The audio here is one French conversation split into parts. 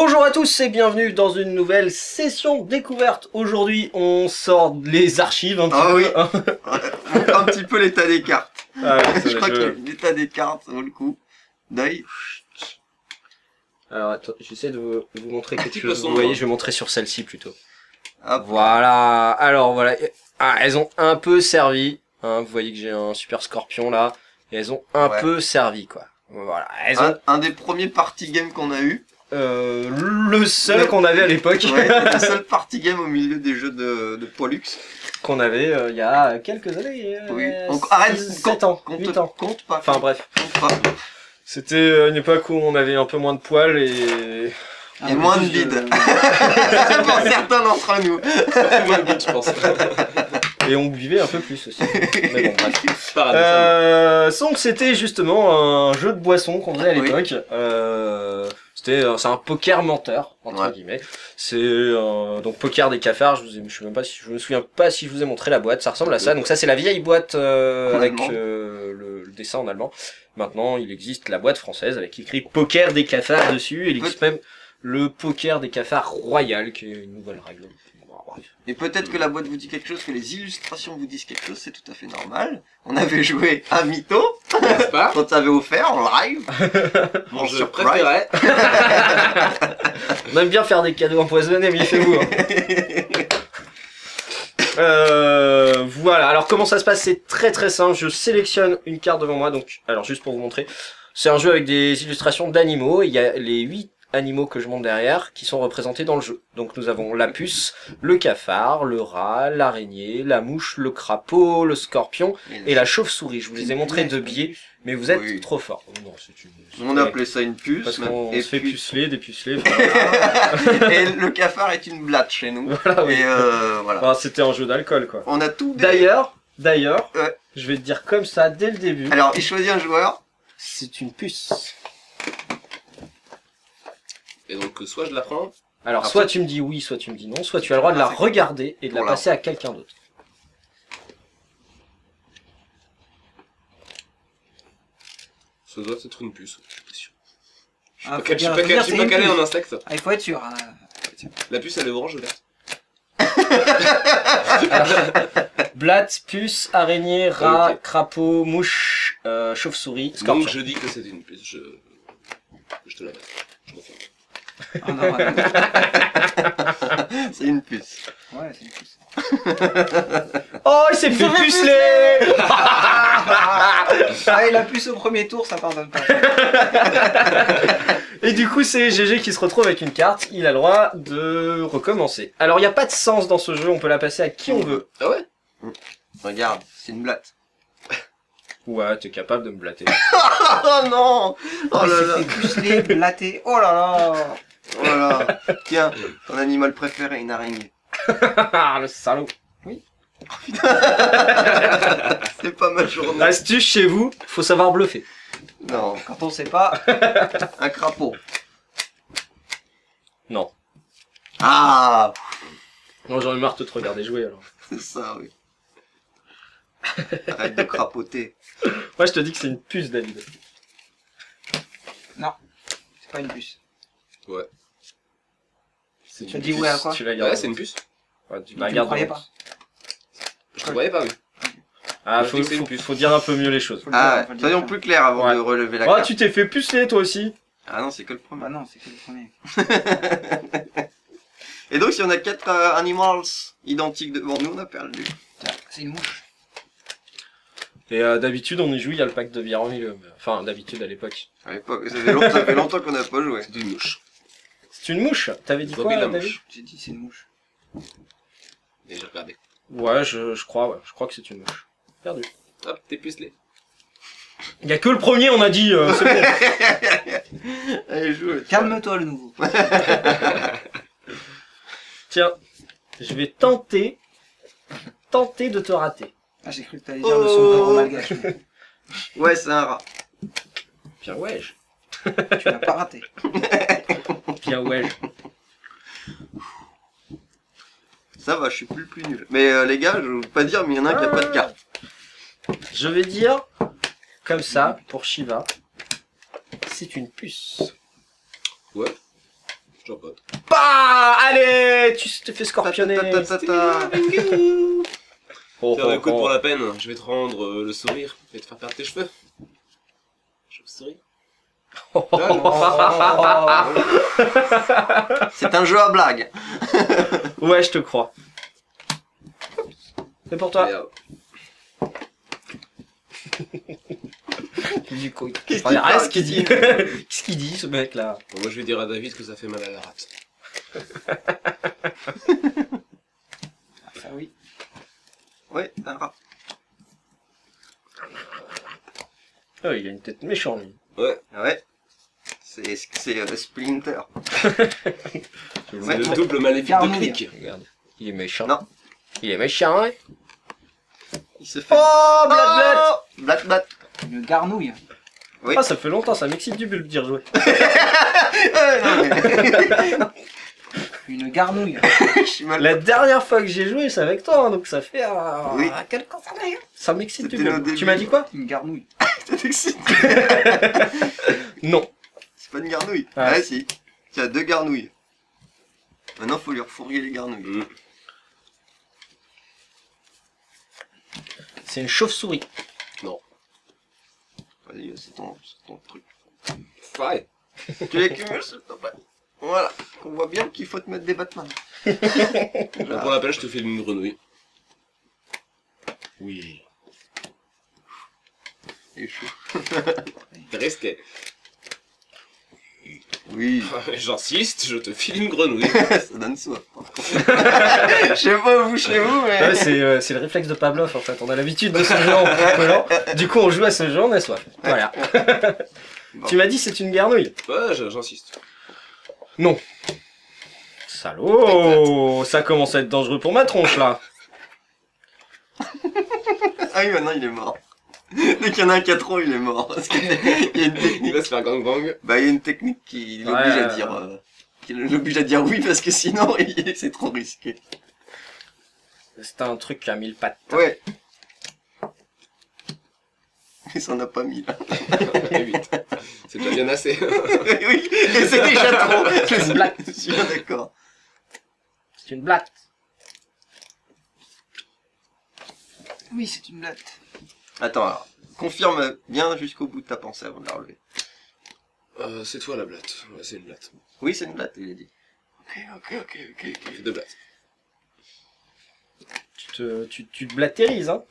Bonjour à tous et bienvenue dans une nouvelle session découverte. Aujourd'hui, on sort les archives un petit peu. Oui. On montre un petit peu l'état des cartes. Ah oui, Je crois que l'état des cartes, ça vaut le coup d'œil. Alors, attends, j'essaie de vous montrer quelque Petit chose. poisson, Vous voyez, hein. je vais montrer sur celle-ci plutôt. Hop. Voilà. Alors, voilà. Ah, elles ont un peu servi. Hein, vous voyez que j'ai un super scorpion là. Et elles ont un peu servi, quoi. Voilà. Elles ont... Un des premiers party games qu'on a eu. Le seul qu'on avait à l'époque. Ouais, le seul party game au milieu des jeux de Poilux. Qu'on avait il y a quelques années. Oui. Donc, arrête, 7 ans, 8 ans. Compte pas. Enfin bref. Compte pas. C'était une époque où on avait un peu moins de poils et... Et moins de bide. Pour certains d'entre nous. Moins de but, je pense. Et on buvait un peu plus aussi. Mais bon, bref. Paradoxalement. Donc c'était justement un jeu de boisson qu'on faisait à Oui. l'époque. C'est un poker menteur entre guillemets. C'est donc poker des cafards. Je me souviens pas si je vous ai montré la boîte. Ça ressemble à ça. Donc ça c'est la vieille boîte avec le dessin en allemand. Maintenant il existe la boîte française avec écrit poker des cafards dessus. Et il existe même le poker des cafards royal qui est une nouvelle règle. Et peut-être que la boîte vous dit quelque chose, que les illustrations vous disent quelque chose, c'est tout à fait normal. On avait joué à Mytho, N'est-ce pas? quand t'avais offert en live. Mon jeu surprise. préféré. On aime bien faire des cadeaux empoisonnés, mais fait-vous. Voilà, alors comment ça se passe? C'est très très simple, je sélectionne une carte devant moi, donc, alors juste pour vous montrer, c'est un jeu avec des illustrations d'animaux, il y a les 8 animaux que je montre derrière qui sont représentés dans le jeu. Donc nous avons la puce, le cafard, le rat, l'araignée, la mouche, le crapaud, le scorpion et la chauve-souris. Je vous les ai montrés de biais, mais vous êtes trop forts. Non, On a appelé ça une puce. parce qu'on se fait puceler, dépuceler. Et le cafard est une blatte chez nous. Voilà, oui. Et voilà. Enfin, c'était un jeu d'alcool, quoi. On a tout. D'ailleurs, Ouais. je vais te dire comme ça dès le début. Alors, il choisit un joueur. C'est une puce. Et donc, soit je la prends. Alors, Après- soit tu me dis oui, soit tu me dis non, soit tu as le droit de la c'est regarder et de la Voilà. passer à quelqu'un d'autre. Ça doit être une puce, je suis pas sûr. Je Ah, suis faut pas dire, c'est une calé puce. en insecte. Ah, il faut être sûr. Hein. La puce, elle est orange ou verte? Blatte, puce, araignée, rat, Ok. crapaud, mouche, chauve-souris, scorpion. Donc, je dis que c'est une puce. Je te la mets. Je confirme. Ah, non, ouais, C'est une puce. ouais, c'est une puce. Oh, il s'est fait puceler. Ah, et la puce au premier tour, ça pardonne pas. Et du coup, c'est GG qui se retrouve avec une carte. Il a le droit de recommencer. Alors, il n'y a pas de sens dans ce jeu. On peut la passer à qui on veut. Ah ouais? Regarde, c'est une blatte. Ouais, t'es capable de me blatter. Oh non. Oh là là. C'est pucelé, blatté. Oh là là. Oh là là. Tiens, ton animal préféré, une araignée. Ah, le salaud. C'est pas ma journée. Astuce chez vous, faut savoir bluffer. Non. Quand on sait pas. Un crapaud. Non. Ah. Non, j'en ai marre de te regarder jouer alors. C'est ça, oui. Arrête de crapoter. Moi, je te dis que c'est une puce, David. C'est pas une puce. Ouais. C'est Tu dis ouais à quoi? Tu la gardes. Ouais, c'est une puce. Ouais, tu Tu la me gardes. croyais dans- pas? Je te voyais pas, oui. Ah, Je dis que c'est une puce. faut dire un peu mieux les choses. Faut le dire, Ah, faut le dire. soyons plus clairs avant Ouais. de relever la Oh, carte. tu t'es fait puceler toi aussi. Ah non, c'est que le premier. Bah non, c'est que le premier. Et donc, si on a 4 animals identiques devant nous, on a perdu. Tiens, c'est une mouche. Et d'habitude, on y joue, il y a le pack de bière au milieu. Enfin, d'habitude à l'époque. À l'époque, ça fait longtemps qu'on n'a pas joué. C'est une mouche. C'est une mouche. T'avais dit Bobby quoi, la David? mouche. J'ai dit c'est une mouche. Et j'ai regardé. Ouais, je crois que c'est une mouche. Perdu. Hop, t'es pucelé. Il y a que le premier, on a dit. C'est bon. Allez, joue. Calme-toi le nouveau. Tiens, je vais tenter de te rater. Ah, j'ai cru que t'allais dire le sombrero malgache. mais Ouais, c'est un rat. Bien wesh. Tu l'as pas raté. Bien wesh. Ça va, je suis plus le plus nul. Mais les gars, je veux pas dire, mais il y en a un qui a pas de carte. Je vais dire, comme ça, pour Shiva, c'est une puce. Ouais. J'en pote. Bah, allez, tu t'es fait scorpionner. Oh, Tiens, écoute, pour la peine, je vais te rendre le sourire et te faire perdre tes cheveux. Chauve-souris. C'est un jeu à blague. Ouais, je te crois. C'est pour toi. Merde. Du coup, Qu'est-ce regarde qu'il ce qu'il dit. parle Qu'est-ce qu'il dit, ce mec-là? Bon, moi, je vais dire à David que ça fait mal à la rate. Ça oui. Ouais, un rat. Oh, il a une tête méchante, lui. Ouais, Ouais. C'est Splinter. c'est le double maléfique de Garnouille. clic. Regarde. Il est méchant. Non. Il est méchant, hein? Il se fait... Oh, Black Black Bat. Une garnouille. Oui. Ah, ça fait longtemps, ça m'excite du bulbe d'y rejouer. Non, mais... Une garnouille. Je suis mal... La dernière fois que j'ai joué, c'est avec toi, hein, donc ça fait Oui. quelques années. Ça m'excite du C'était au bulbe. début. Tu m'as dit quoi? Une garnouille. Ça t'excite. Non. C'est pas une garnouille. Ah. Ouais, si. Tu as 2 garnouilles. Maintenant, faut lui refourguer les garnouilles. Mmh. C'est une chauve-souris. Vas-y, c'est ton truc. Ouais. Tu les cumules, s'il te plaît. Voilà. On voit bien qu'il faut te mettre des Batman. Pour la peine, je te file une grenouille. Oui. Il est chaud. T'es risqué. Oui. J'insiste, je te file une grenouille. Ça donne soif. Je sais pas vous chez vous, mais... Ouais, c'est le réflexe de Pavlov en fait. On a l'habitude de ce jeu en picolant. Du coup, on joue à ce jeu, on a soif. Voilà. Bon. Tu m'as dit c'est une garnouille. Ouais, j'insiste. Non. Salaud. Ça commence à être dangereux pour ma tronche là. Ah oui, maintenant il est mort. Dès qu'il y en a un qui a trop, il est mort. Parce qu'il y a une Il technique. va se faire gang gang. Bah, il y a une technique qui l'oblige Ouais, à dire... qui l'oblige à dire oui, parce que sinon, c'est trop risqué. C'était un truc à 1000 pattes. Ouais. Il s'en a pas mis, là. Et vite. C'est déjà bien assez. Oui, et c'est déjà trop. C'est une blague. Je suis bien d'accord. C'est une blague. Oui, c'est une blague. Attends, alors. Confirme bien jusqu'au bout de ta pensée avant de la relever. C'est toi la blatte. Ouais, c'est une blatte. Oui, c'est une blatte, il a dit. Ok. J'ai fait 2 blattes. Tu te blatérises, hein.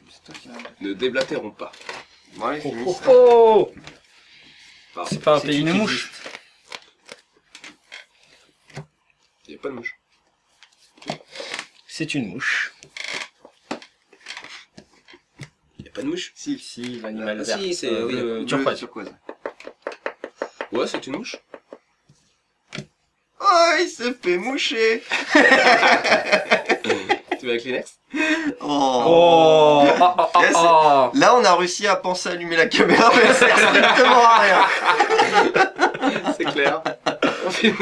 C'est toi qui m'as blague. Ne déblatérons pas. Bon, allez, Oh, finis oh, ça. oh. Pardon. C'est pas un C'est pays une qui mouche. existe. Il n'y a pas de mouche. C'est une mouche. Il n'y a pas de mouche. Si. Si, l'animal Ah, vert. si, c'est- oui, Bleu, turquoise. turquoise. Ouais, c'est une mouche. Oh, il s'est fait moucher. Tu veux un Kleenex? Oh. Oh, oh, oh, Yes. oh. Là, on a réussi à penser à allumer la caméra, mais ça sert strictement à rien. C'est clair.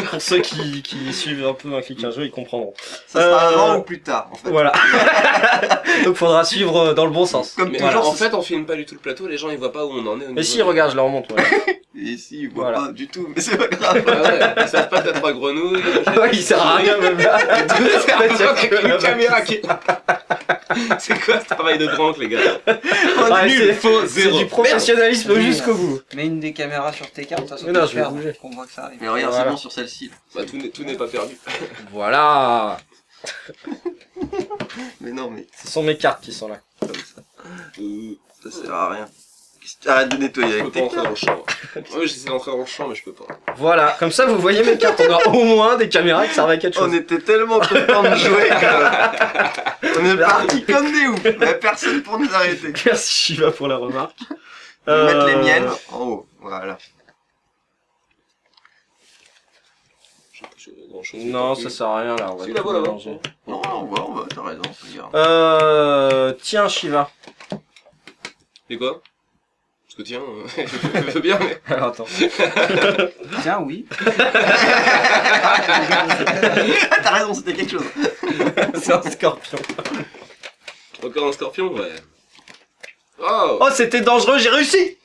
Pour ceux qui suivent un peu un clic un jeu, ils comprendront. Ça sera Euh, avant ou plus tard, en fait. Voilà. Donc faudra suivre dans le bon sens. Comme Mais toujours, voilà, en c'est- fait, on filme pas du tout le plateau, les gens ils voient pas où on en est au niveau. Mais si, regarde, je leur montre. Ouais. Et si, ils voient Voilà. pas du tout, mais c'est pas grave. Ah ouais, ils savent pas que t'as 3 grenouilles. Ouais, il sert à rien même là. Avec que une la caméra qui. C'est quoi ce travail de branque, les gars? Ouais, Nul, faux, c'est zéro. du professionnalisme Merde. jusqu'au bout. Mets une des caméras sur tes cartes, de toute façon, Mais non, tu je vais perds, bouger. qu'on voit que ça arrive. Mais regarde, Voilà. c'est bon sur celle-ci. là. Bah, tout n'est pas perdu. Voilà. Mais non, mais Ce sont mes cartes qui sont là. comme ça. Ça sert à rien. Arrête de nettoyer Je peux avec pas tes entrer dans cartes. le champ. Oui, j'essaie d'entrer dans le champ, mais je peux pas. Voilà. Comme ça, vous voyez mes cartes. On a au moins des caméras qui servent à quelque On chose. était tellement contents de jouer que... On est partis comme des oufs. Il y a personne pour nous arrêter. Merci Shiva pour la remarque. Je vais mettre les miennes en haut. Voilà. J'ai pas grand chose. Non, ça sert à rien là. On va Si, tout là-bas, là-bas. mélanger. Non, on va, t'as raison. Regarde. Tiens Shiva. Et quoi? Parce que tiens, je veux bien, mais. Alors attends. Tiens, oui. Ah, t'as raison, c'était quelque chose. C'est un scorpion. Encore un scorpion? Ouais. Oh! Oh, c'était dangereux, j'ai réussi.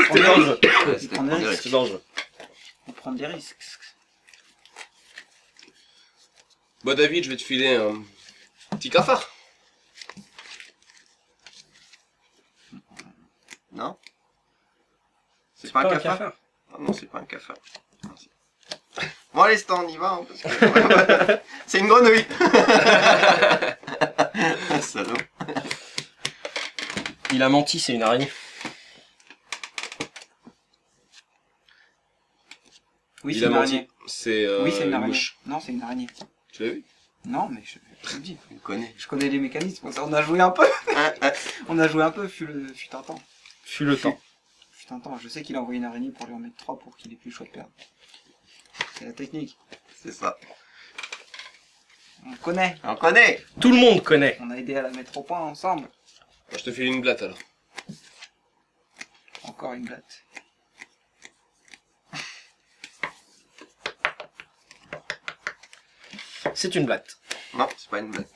C'était dangereux. C'était On est direct. C'était dangereux. Faut prendre des risques. Bon, David, je vais te filer un petit cafard. Non? C'est pas un cafard? Ah non, c'est pas un cafard. Non, bon, allez, c'est on y va. Hein, parce que... c'est une grenouille. Salaud. Il a menti, c'est une araignée. Oui, Il c'est a une menti. araignée. C'est Oui, c'est une araignée. mouche. Non, c'est une araignée. Tu l'as vu? Non, mais je te le dis. On connaît. Je connais les mécanismes. Ça, on a joué un peu. On a joué un peu, fut un temps. Fut le temps. Fut un temps. Je sais qu'il a envoyé une araignée pour lui en mettre 3 pour qu'il ait plus le choix de perdre. C'est la technique. C'est ça. On connaît. On connaît. Tout le monde connaît. On a aidé à la mettre au point ensemble. Je te file une blatte alors. Encore une blatte. C'est une blatte. Non, c'est pas une blatte.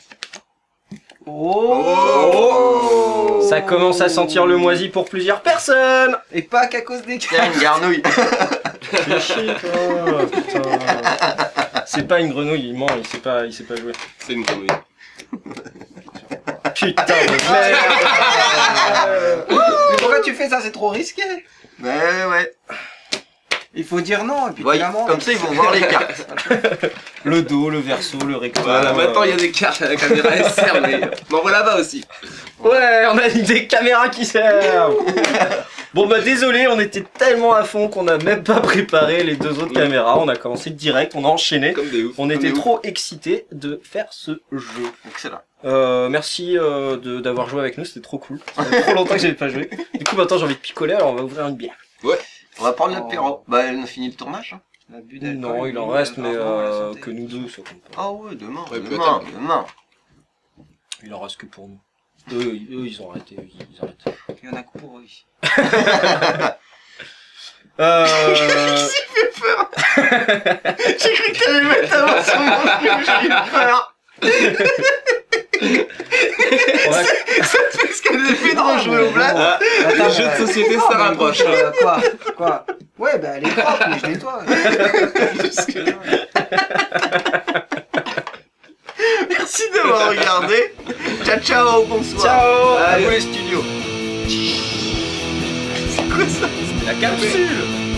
Oh, Ça commence à sentir le moisi pour plusieurs personnes. Et pas qu'à cause des Tiens, cartes. une garnouille. Fais chier, toi. Putain. C'est pas une grenouille, il ment, il sait pas jouer. C'est une grenouille. Putain de merde. Mais pourquoi tu fais ça? C'est trop risqué. Ouais. Il faut dire non, et puis Ouais, clairement... comme ça, ils vont voir les cartes. Le dos, le verso, le recto. Voilà, maintenant il y a des cartes à la caméra SR, mais m'en voilà là-bas aussi. Ouais, on a des caméras qui servent. Bon bah désolé, on était tellement à fond qu'on a même pas préparé les deux autres caméras. On a commencé direct, on a enchaîné. Comme des oufs. On était des oufs. trop excités de faire ce jeu. Excellent. Merci d'avoir joué avec nous, c'était trop cool. Ça fait trop longtemps que j'avais pas joué. Du coup maintenant j'ai envie de picoler, alors on va ouvrir une bière. On va prendre l'apéro. Bah, on a fini le tournage. Hein. L'abus d'alcool, Non, il en nuit reste, mais gravement à la santé. que nous deux, ça compte pas. Ah ouais, demain. Ouais, demain. Il en reste que pour nous. Eux, ils ont arrêté, ils arrêtent. Il y en a que pour eux. Oui. J'ai peur. J'ai cru que t'allais mettre ta main sur mon truc, j'ai eu peur. On va- Parce qu'elle est fait de rejouer au blattes. Attends, Les jeux de société, non, ça mais rapproche. Quoi? Ouais, bah elle est propre, mais je nettoie. Merci d'avoir regardé. Ciao, ciao, bonsoir. Ciao. À vous les studios. C'est quoi ça? La capsule.